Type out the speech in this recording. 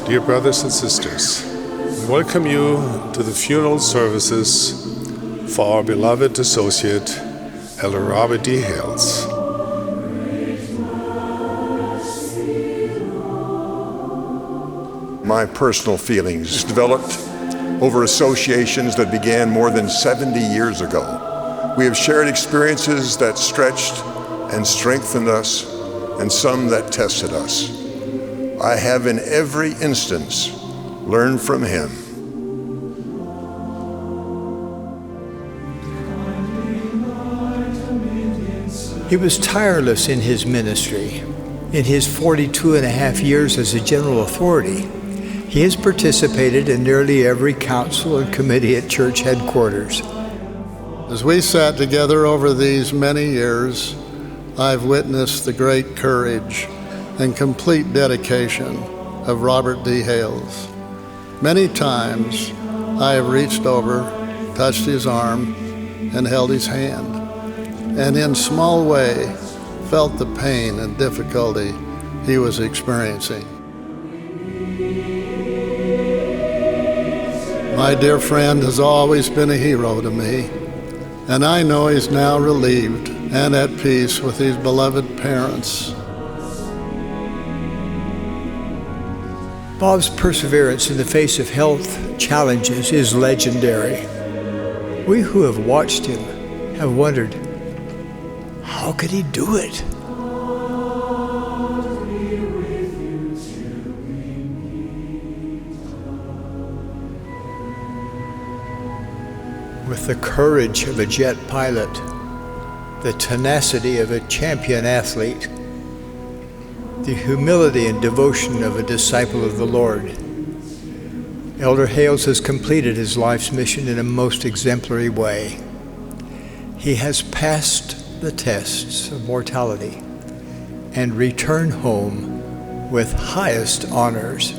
Dear brothers and sisters, we welcome you to the funeral services for our beloved associate, Elder Robert D. Hales. My personal feelings developed over associations that began more than 70 years ago. We have shared experiences that stretched and strengthened us, and some that tested us. I have in every instance learned from him. He was tireless in his ministry. In his 42 and a half years as a general authority, he has participated in nearly every council and committee at church headquarters. As we sat together over these many years, I've witnessed the great courage and complete dedication of Robert D. Hales. Many times I have reached over, touched his arm, and held his hand, and in small way felt the pain and difficulty he was experiencing. My dear friend has always been a hero to me, and I know he's now relieved and at peace with his beloved parents. Bob's perseverance in the face of health challenges is legendary. We who have watched him have wondered, how could he do it? With the courage of a jet pilot, the tenacity of a champion athlete, the humility and devotion of a disciple of the Lord, Elder Hales has completed his life's mission in a most exemplary way. He has passed the tests of mortality and returned home with highest honors.